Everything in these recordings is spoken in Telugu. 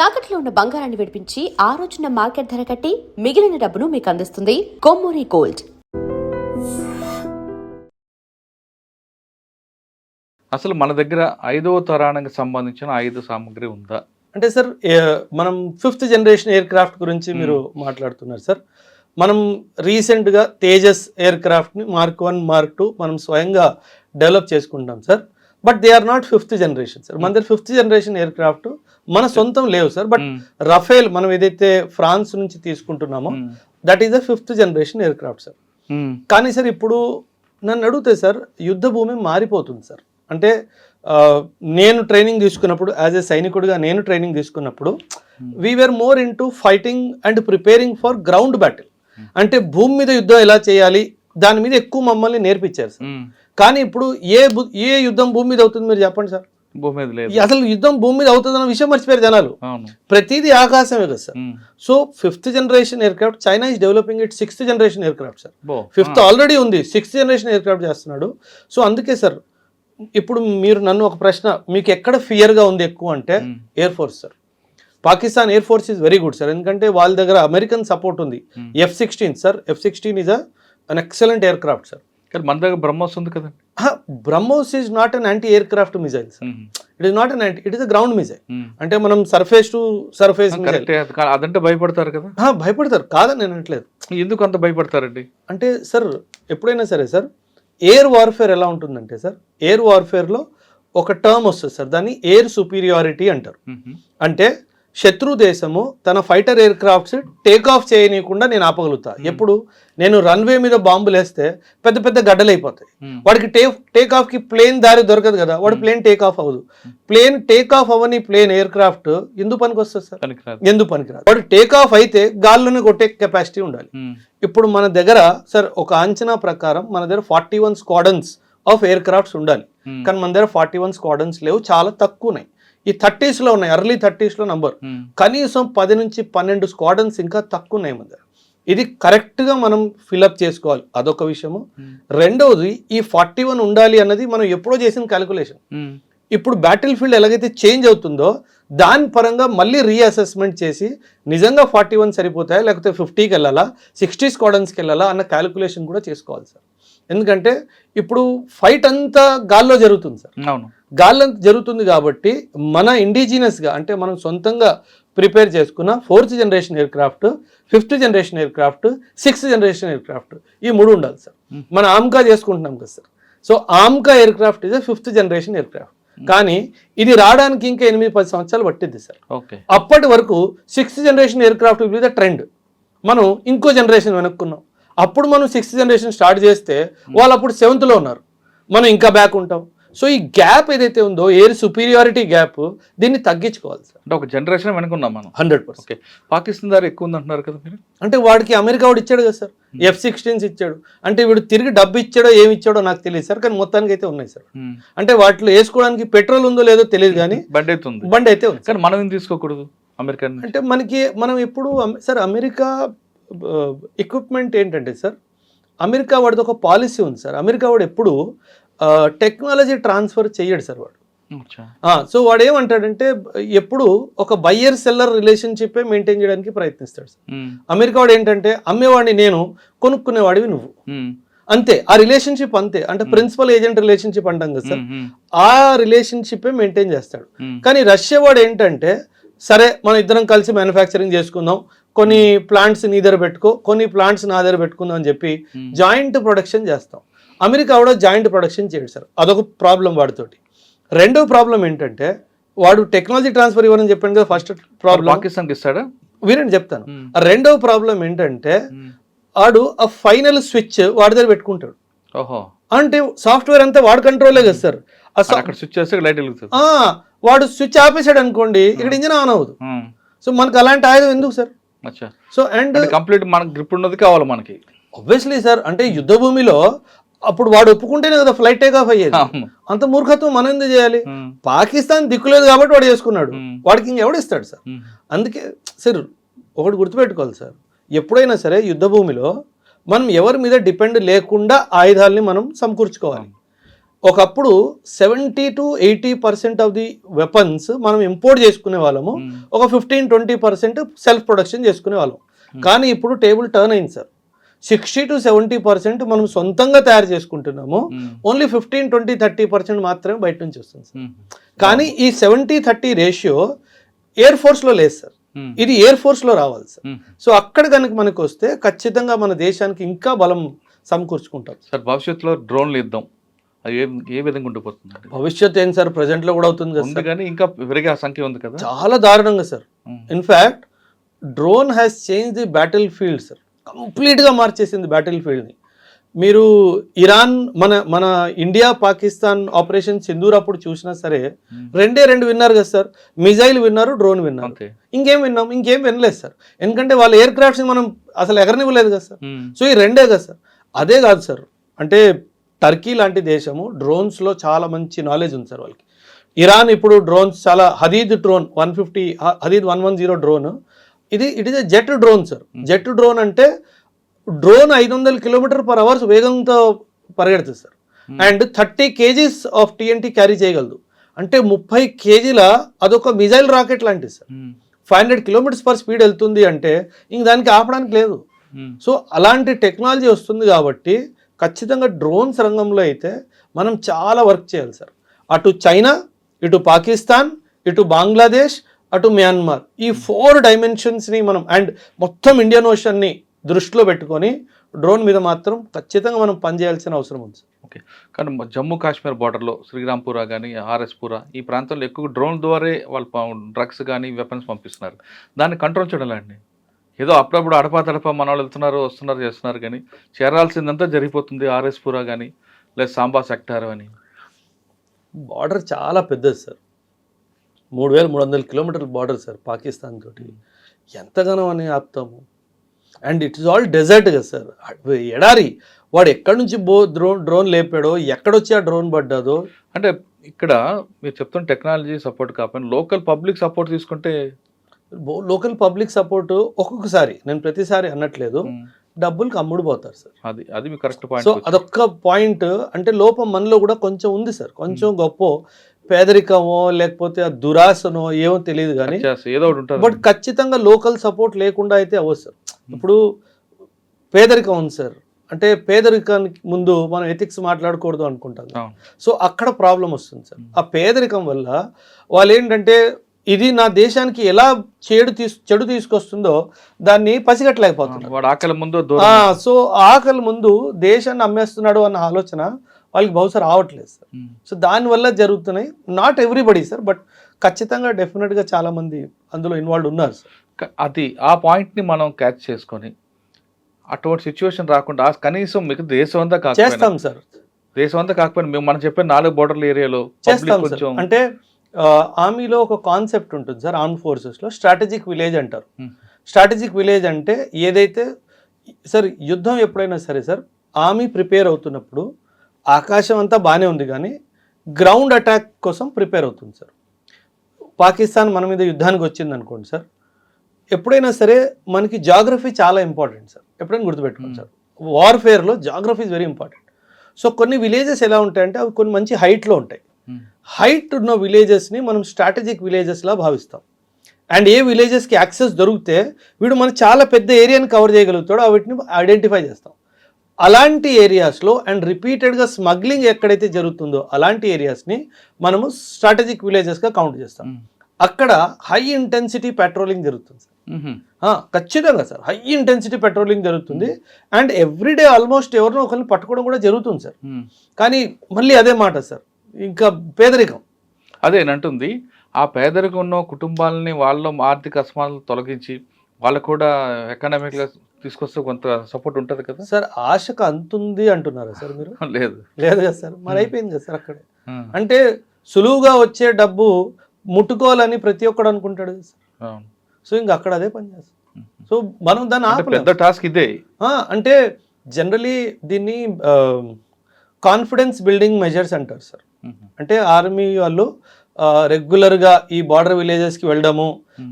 తాకట్లో ఉన్న బంగారాన్ని విడిపించి ఆ రోజున మార్కెట్ ధర కట్టి మిగిలిన డబ్బును మీకు అందిస్తుంది కొమ్మూరి గోల్డ్. అసలు మన దగ్గర 5వ తరానికి సంబంధించిన ఆయుధ సామాగ్రి ఉందా? అంటే సార్ మనం 5th జనరేషన్ ఎయిర్ క్రాఫ్ట్ గురించి మీరు మాట్లాడుతున్నారు సార్. మనం రీసెంట్గా తేజస్ ఎయిర్ క్రాఫ్ట్ని మార్క్ 1 మార్క్ 2 మనం స్వయంగా డెవలప్ చేసుకుంటాం సార్. But they are not 5th generation sir. మన దగ్గర 5th జనరేషన్ ఎయిర్ క్రాఫ్ట్ మన సొంతం లేవు సార్. బట్ రఫేల్ మనం ఏదైతే ఫ్రాన్స్ నుంచి తీసుకుంటున్నామో that is the 5th generation aircraft sir. కానీ సార్ ఇప్పుడు నన్ను అడిగితే సార్ యుద్ధ భూమి మారిపోతుంది సార్. అంటే నేను ట్రైనింగ్ తీసుకున్నప్పుడు యాజ్ ఏ సైనికుడిగా నేను ట్రైనింగ్ తీసుకున్నప్పుడు we are more into fighting and preparing for ground battle. అంటే భూమి మీద యుద్ధం ఎలా చేయాలి దాని మీద ఎక్కువ మమ్మల్ని నేర్పించారు సార్. కానీ ఇప్పుడు ఏ యుద్ధం భూమి మీద అవుతుంది మీరు చెప్పండి సార్. అసలు యుద్ధం భూమి మీద అవుతుందన్న విషయం మర్చిపోయారు జనాలు. ప్రతిదీ ఆకాశమే కదా sir. So 5th generation air craft China is developing it 6th generation aircraft sir. 5th already ఉంది, 6th జనరేషన్ ఎయిర్ క్రాఫ్ట్ చేస్తున్నాడు. సో అందుకే సార్ ఇప్పుడు మీరు నన్ను ఒక ప్రశ్న, మీకు ఎక్కడ ఫియర్గా ఉంది ఎక్కువ అంటే air force sir. Pakistan air force is very good sir. ఎందుకంటే వాళ్ళ దగ్గర అమెరికన్ సపోర్ట్ ఉంది. F-16 sir, F-16 is an excellent air craft sir. మన దగ్గర బ్రహ్మోస్ ఉంది కదా. BrahMos is not an anti air craft missile sir. It is not an anti, it is a ground missile. అంటే మనం సర్ఫేస్ టు సర్ఫేస్ అదంటే భయపడతారు కదా. భయపడతారు కాదని నేను అనట్లేదు. ఎందుకు అంత భయపడతారండి అంటే సార్ ఎప్పుడైనా సరే సార్ ఎయిర్ వార్ఫేర్ ఎలా ఉంటుందంటే సార్, ఎయిర్ వార్ఫేర్లో ఒక టర్మ్ వస్తుంది సార్, దాన్ని ఎయిర్ సుపీరియారిటీ అంటారు. అంటే శత్రు దేశము తన fighter aircrafts take off చేయనీయకుండా నేను ఆపగలుగుతా. ఎప్పుడు నేను రన్వే మీద బాంబులు వేస్తే పెద్ద పెద్ద గడ్డలు అయిపోతాయి. వాడికి టేక్ ఆఫ్కి ప్లేన్ దారి దొరకదు కదా, వాడు ప్లేన్ టేక్ ఆఫ్ అవ్వదు. ప్లేన్ టేక్ ఆఫ్ అవ్వని ప్లేన్ ఎయిర్ క్రాఫ్ట్ ఎందుకు పనికి వస్తుంది సార్? ఎందుకు పనికిరాదు. వాడు టేక్ ఆఫ్ అయితే గాల్లోనే కొట్టే కెపాసిటీ ఉండాలి. ఇప్పుడు మన దగ్గర సార్ ఒక అంచనా ప్రకారం మన దగ్గర 41 స్క్వాడన్స్ ఆఫ్ ఎయిర్ క్రాఫ్ట్స్ ఉండాలి. కానీ మన దగ్గర 41 స్క్వాడన్స్ లేవు, చాలా తక్కువ ఉన్నాయి. ఈ 30s లో ఉన్నాయి, ఎర్లీ 30s లో నంబర్. కనీసం 10 నుంచి 12 స్క్వాడన్స్ ఇంకా తక్కువ ఉన్నాయి మన దగ్గర. ఇది కరెక్ట్గా మనం ఫిలప్ చేసుకోవాలి, అదొక విషయము. రెండవది ఈ 41 ఉండాలి అన్నది మనం ఎప్పుడో చేసిన క్యాలిక్యులేషన్. ఇప్పుడు బ్యాటిల్ ఫీల్డ్ ఎలాగైతే చేంజ్ అవుతుందో దాని పరంగా మళ్ళీ రీఅసెస్మెంట్ చేసి నిజంగా 41 సరిపోతాయా లేకపోతే 50కి వెళ్ళాలా 60 స్క్వాడన్స్కి వెళ్ళాలా అన్న క్యాలిక్యులేషన్ కూడా చేసుకోవాలి సార్. ఎందుకంటే ఇప్పుడు ఫైట్ అంతా గాల్లో జరుగుతుంది సార్. అవును, గాల్లో జరుగుతుంది కాబట్టి మన ఇండిజినస్గా అంటే మనం సొంతంగా ప్రిపేర్ చేసుకున్న 4th generation air craft, 5th generation air craft, 6th generation air craft ఈ 3 ఉండాలి సార్. మన ఆమ్కా చేసుకుంటున్నాం కదా sir. So AMCA air craft is 5th generation air craft. కానీ ఇది రావడానికి ఇంకా 8-10 సంవత్సరాలు పట్టింది సార్. అప్పటి వరకు 6th generation air craft will be the trend. మనం ఇంకో జనరేషన్ వెనుక్కున్నాం. అప్పుడు మనం 6th జనరేషన్ స్టార్ట్ చేస్తే వాళ్ళు అప్పుడు 7th లో ఉన్నారు, మనం ఇంకా బ్యాక్ ఉంటాం. సో ఈ గ్యాప్ ఏదైతే ఉందో ఎయిర్ సుపీరియారిటీ గ్యాప్, దీన్ని తగ్గించుకోవాలి సార్. అంటే ఒక జనరేషన్ వెనుకున్నాం మనం 100%. పాకిస్తాన్ ధర ఎక్కువ ఉందంటున్నారు కదా మీరు. అంటే వాడికి అమెరికా వాడు ఇచ్చాడు కదా సార్, F-16s ఇచ్చాడు. అంటే వీడు తిరిగి డబ్బు ఇచ్చాడో ఏమి ఇచ్చాడో నాకు తెలియదు సార్, కానీ మొత్తానికి అయితే ఉన్నాయి సార్. అంటే వాటిలో వేసుకోవడానికి పెట్రోల్ ఉందో లేదో తెలియదు, కానీ బండి అయితే ఉంది. కానీ మనం ఏం తీసుకోకూడదు అమెరికా అంటే మనం ఎప్పుడు సార్ అమెరికా ఎక్విప్మెంట్ ఏంటంటే సార్, అమెరికా వాడిది ఒక పాలసీ ఉంది సార్. అమెరికా వాడు ఎప్పుడు టెక్నాలజీ ట్రాన్స్ఫర్ చేయడు సార్ వాడు. సో వాడు ఏమంటాడంటే ఎప్పుడు ఒక బయ్యర్ సెల్లర్ రిలేషన్షిప్ మెయింటైన్ చేయడానికి ప్రయత్నిస్తాడు సార్. అమెరికా వాడు ఏంటంటే అమ్మేవాడిని నేను, కొనుక్కునేవాడివి నువ్వు, అంతే. ఆ రిలేషన్షిప్ అంతే. అంటే ప్రిన్సిపల్ ఏజెంట్ రిలేషన్షిప్ అంటాం కదా సార్, ఆ రిలేషన్షిప్ మెయింటైన్ చేస్తాడు. కానీ రష్యా వాడు ఏంటంటే సరే మనం ఇద్దరం కలిసి మ్యానుఫ్యాక్చరింగ్ చేసుకుందాం, కొన్ని ప్లాంట్స్ నీ దగ్గర పెట్టుకో, కొన్ని ప్లాంట్స్ నా దగ్గర పెట్టుకుందాం అని చెప్పి జాయింట్ ప్రొడక్షన్ చేస్తాం. అమెరికా కూడా జాయింట్ ప్రొడక్షన్ చేయడు సార్, అదొక ప్రాబ్లం వాడితోటి. రెండో ప్రాబ్లం ఏంటంటే వాడు టెక్నాలజీ ట్రాన్స్ఫర్ ఇవ్వని చెప్పాను కదా, ఫస్ట్ ప్రాబ్లం పాకిస్తాన్కి ఇస్తాడా వీరని చెప్తాను. రెండవ ప్రాబ్లం ఏంటంటే వాడు ఆ ఫైనల్ స్విచ్ వాడి దగ్గర పెట్టుకుంటాడు. అంటే సాఫ్ట్వేర్ అంతా వాడు కంట్రోలే కదా సార్. స్విచ్ చేస్తే లైట్ వెలుగుతుంది. వాడు స్విచ్ ఆపేసాడు అనుకోండి, ఇక్కడ ఇంజిన్ ఆన్ అవ్వదు. సో మనకు అలాంటి ఆయుధం ఎందుకు సార్? సో అండ్ కంప్లీట్ మనకు గ్రిప్ ఉన్నది కావాలి మనకి. ఆబ్వియస్లీ సార్, అంటే యుద్ధ భూమిలో అప్పుడు వాడు ఒప్పుకుంటేనే కదా ఫ్లైట్ టేక్ ఆఫ్ అయ్యేది. అంత మూర్ఖత్వం మనం ఎందుకు చేయాలి? పాకిస్తాన్ దిక్కులేదు కాబట్టి వాడు చేసుకున్నాడు, వాడికి ఇంకెవడు ఇస్తాడు సార్? అందుకే సార్ ఒకటి గుర్తుపెట్టుకోవాలి సార్, ఎప్పుడైనా సరే యుద్ధ భూమిలో మనం ఎవరి మీద డిపెండ్ లేకుండా ఆయుధాలని మనం సమకూర్చుకోవాలి. ఒకప్పుడు 70-80% ఆఫ్ ది వెపన్స్ మనం ఇంపోర్ట్ చేసుకునే వాళ్ళము, ఒక 15-20% సెల్ఫ్ ప్రొడక్షన్ చేసుకునే వాళ్ళం. కానీ ఇప్పుడు టేబుల్ టర్న్ అయింది సార్. 60-70% మనం సొంతంగా తయారు చేసుకుంటున్నాము. ఓన్లీ 15-20-30% మాత్రమే బయట నుంచి వస్తుంది సార్. కానీ ఈ 70-30 రేషియో ఎయిర్ ఫోర్స్లో లేదు సార్. ఇది ఎయిర్ ఫోర్స్లో రావాలి సార్. సో అక్కడ కనుక మనకు వస్తే ఖచ్చితంగా మన దేశానికి ఇంకా బలం సమకూర్చుకుంటాం సార్. భవిష్యత్తులో డ్రోన్లు ఇద్దాం, అది ఏ విధంగా ఉండిపోతుంది? భవిష్యత్ ఏంటి సార్, ప్రజెంట్లో కూడా అవుతుంది కదా ఉంది, కానీ ఇంకా పెరిగే సంఖ్య ఉంది కదా, చాలా దారుణంగా sir. In fact drone has change the battle field sir. కంప్లీట్గా మార్చేసింది బ్యాటిల్ ఫీల్డ్ని. మీరు ఇరాన్ మన ఇండియా పాకిస్తాన్ ఆపరేషన్ సింధూర్ అప్పుడు చూసినా సరే రెండు విన్నారు కదా సార్. మిజైల్ విన్నారు, డ్రోన్ విన్నారు. ఇంకేం విన్నాం? ఇంకేం వినలేదు సార్. ఎందుకంటే వాళ్ళ ఎయిర్ క్రాఫ్ట్స్ని మనం అసలు ఎగరనివ్వలేదు కదా సార్. సో ఈ రెండే కదా సార్. అదే కాదు సార్, అంటే టర్కీ లాంటి దేశము డ్రోన్స్లో చాలా మంచి నాలెడ్జ్ ఉంది సార్ వాళ్ళకి. ఇరాన్ ఇప్పుడు డ్రోన్స్ చాలా Hadid drone 150 Hadid 110 drone, it is a jet drone sir. Jet drone అంటే డ్రోన్ 500 km/h వేగంతో పరిగెడుతుంది sir. And 30 kgs of TNT carry చేయగలదు. అంటే 30 kgల అదొక మిజైల్ రాకెట్ లాంటిది సార్. 500 km/స్పీడ్ వెళ్తుంది అంటే ఇంక దానికి ఆపడానికి లేదు. సో అలాంటి టెక్నాలజీ వస్తుంది కాబట్టి ఖచ్చితంగా డ్రోన్స్ రంగంలో అయితే మనం చాలా వర్క్ చేయాలి సార్. అటు చైనా, ఇటు పాకిస్తాన్, ఇటు బంగ్లాదేశ్, అటు మ్యాన్మార్, ఈ 4 డైమెన్షన్స్ని మనం అండ్ మొత్తం ఇండియన్ ఓషన్ని దృష్టిలో పెట్టుకొని డ్రోన్ మీద మాత్రం ఖచ్చితంగా మనం పనిచేయాల్సిన అవసరం ఉంది. ఓకే, కానీ జమ్మూ కాశ్మీర్ బార్డర్లో శ్రీరాంపుర కానీ ఆర్ఎస్పుర ఈ ప్రాంతంలో ఎక్కువ డ్రోన్ ద్వారా వాళ్ళు డ్రగ్స్ కానీ వెపన్స్ పంపిస్తున్నారు. దాన్ని కంట్రోల్ చేయడం అండి. ఏదో అప్పుడప్పుడు అడపా మన వాళ్ళు వెళ్తున్నారు, వస్తున్నారు, చేస్తున్నారు, కానీ చేరాల్సిందంతా జరిగిపోతుంది ఆర్ఎస్పుర కానీ లేదా సాంబా సెక్టార్ అని. బార్డర్ చాలా పెద్దది సార్, 3300 కిలోమీటర్ల బార్డర్ సార్ పాకిస్తాన్ తోటి. ఎంతగానో అని ఆపుతాము. And it is all desert కదా సార్, ఎడారి. వాడు ఎక్కడి నుంచి డ్రోన్ లేపాడో, ఎక్కడొచ్చి ఆ డ్రోన్ పడ్డాదో. అంటే ఇక్కడ మీరు చెప్తున్న టెక్నాలజీ సపోర్ట్ కాకపోయినా లోకల్ పబ్లిక్ సపోర్ట్ తీసుకుంటే, లోకల్ పబ్లిక్ సపోర్ట్ ఒక్కొక్కసారి, నేను ప్రతిసారి అనట్లేదు, డబ్బులకు అమ్ముడు పోతారు సార్. అది మీ కరెక్ట్ పాయింట్. సో అదొక్క పాయింట్. అంటే లోపం మనలో కూడా కొంచెం ఉంది సార్, కొంచెం గొప్ప పేదరికమో లేకపోతే ఆ దురాశనో ఏమో తెలియదు కానీ ఏదో ఒకటి ఉంటుంది. బట్ ఖచ్చితంగా లోకల్ సపోర్ట్ లేకుండా అయితే అవ్వదు సార్. ఇప్పుడు పేదరికం ఉంది సార్, అంటే పేదరికానికి ముందు మనం ఎథిక్స్ మాట్లాడకూడదు అనుకుంటాం. సో అక్కడ ప్రాబ్లం వస్తుంది సార్. ఆ పేదరికం వల్ల వాళ్ళు ఏంటంటే ఇది నా దేశానికి ఎలా చెడు తీసుకొస్తుందో దాన్ని పసిగట్టలేకపోతున్నారు. సో ఆకలి ముందు దేశాన్ని అమ్మేస్తున్నాడు అన్న ఆలోచన వాళ్ళకి బహుశా రావట్లేదు సార్. సో దానివల్ల జరుగుతున్నాయి. నాట్ ఎవ్రీబడి సార్, బట్ ఖచ్చితంగా డెఫినెట్గా చాలా మంది అందులో ఇన్వాల్వ్ ఉన్నారు సార్. అది ఆ పాయింట్ని మనం క్యాచ్ చేసుకొని అటువంటి సిచ్యువేషన్ రాకుండా కనీసం మీకు దేశం అంతా చేస్తాం సార్. దేశం అంతా కాకపోయినా మనం చెప్పిన 4 బోర్డర్ల ఏరియాలో చేస్తాం సార్. అంటే ఆర్మీలో ఒక కాన్సెప్ట్ ఉంటుంది సార్, ఆర్మ్ ఫోర్సెస్లో స్ట్రాటజిక్ విలేజ్ అంటారు. స్ట్రాటజిక్ విలేజ్ అంటే ఏదైతే సార్ యుద్ధం ఎప్పుడైనా సరే సార్, ఆర్మీ ప్రిపేర్ అవుతున్నప్పుడు ఆకాశం అంతా బాగానే ఉంది కానీ గ్రౌండ్ అటాక్ కోసం ప్రిపేర్ అవుతుంది సార్. పాకిస్తాన్ మన మీద యుద్ధానికి వచ్చింది అనుకోండి సార్, ఎప్పుడైనా సరే మనకి జాగ్రఫీ చాలా ఇంపార్టెంట్ సార్. ఎప్పుడైనా గుర్తుపెట్టుకోండి సార్, వార్ఫేర్లో geography is very important. So కొన్ని విలేజెస్ ఎలా ఉంటాయంటే అవి కొన్ని మంచి హైట్లో ఉంటాయి. హైట్ ఉన్న విలేజెస్ని మనం స్ట్రాటజిక్ విలేజెస్లా భావిస్తాం. అండ్ ఏ విలేజెస్కి యాక్సెస్ దొరికితే వీడు మనకు చాలా పెద్ద ఏరియాని కవర్ చేయగలుగుతాడో వీటిని ఐడెంటిఫై చేస్తాం. అలాంటి ఏరియాస్లో అండ్ రిపీటెడ్గా స్మగ్లింగ్ ఎక్కడైతే జరుగుతుందో అలాంటి ఏరియాస్ని మనము స్ట్రాటజిక్ విలేజెస్గా కౌంట్ చేస్తాం. అక్కడ హై ఇంటెన్సిటీ పెట్రోలింగ్ జరుగుతుంది సార్. ఖచ్చితంగా సార్ హై ఇంటెన్సిటీ పెట్రోలింగ్ జరుగుతుంది. అండ్ ఎవ్రీడే ఆల్మోస్ట్ ఎవరినో ఒకరిని పట్టుకోవడం కూడా జరుగుతుంది సార్. కానీ మళ్ళీ అదే మాట సార్, ఇంకా పేదరికం అదేనంటుంది. ఆ పేదరికం ఉన్న కుటుంబాలని వాళ్ళ ఆర్థిక అసమానతలు తొలగించి వాళ్ళకు కూడా ఎకనామిక్గా తీసుకొస్తే కొంత సపోర్ట్ ఉంటుంది కదా సార్. ఆశకు అంతుంది అంటున్నారా సార్ మీరు? లేదు కదా సార్, మరి అయిపోయింది కదా సార్ అక్కడే. అంటే సులువుగా వచ్చే డబ్బు ముట్టుకోవాలని ప్రతి ఒక్కడు అనుకుంటాడు కదా సార్. సో ఇంకా అక్కడ అదే పని చేస్తాం. సో మనం దాన్ని పెద్ద టాస్క్ ఇదే. అంటే జనరలీ దీన్ని కాన్ఫిడెన్స్ బిల్డింగ్ మెజర్స్ అంటారు సార్. అంటే ఆర్మీ వాళ్ళు రెగ్యులర్గా ఈ బార్డర్ విలేజెస్కి వెళ్ళడము,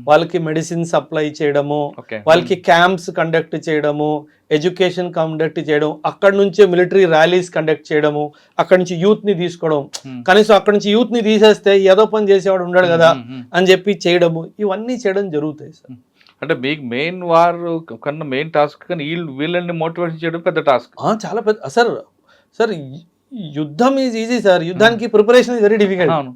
వాళ్ళకి మెడిసిన్ సప్లై చేయడము, ఓకే. వాళ్ళకి క్యాంప్స్ కండక్ట్ చేయడము, ఎడ్యుకేషన్ కండక్ట్ చేయడం, అక్కడ నుంచే మిలిటరీ ర్యాలీస్ కండక్ట్ చేయడము, అక్కడ నుంచి యూత్ని తీసుకోవడం, కనీసం అక్కడ నుంచి యూత్ని తీసేస్తే ఏదో పని చేసేవాడు ఉండడు కదా అని చెప్పి చేయడము, ఇవన్నీ చేయడం జరుగుతాయి సార్. అంటే మీకు మెయిన్ వార్ కన్నా మెయిన్ టాస్క్ కానీ వీళ్ళని మోటివేషన్ చేయడం పెద్ద టాస్క్. చాలా పెద్ద సార్. యుద్ధం ఈజ్ ఈజీ సార్, యుద్ధానికి ప్రిపరేషన్ ఇస్ వెరీ డిఫికల్ట్. అవును.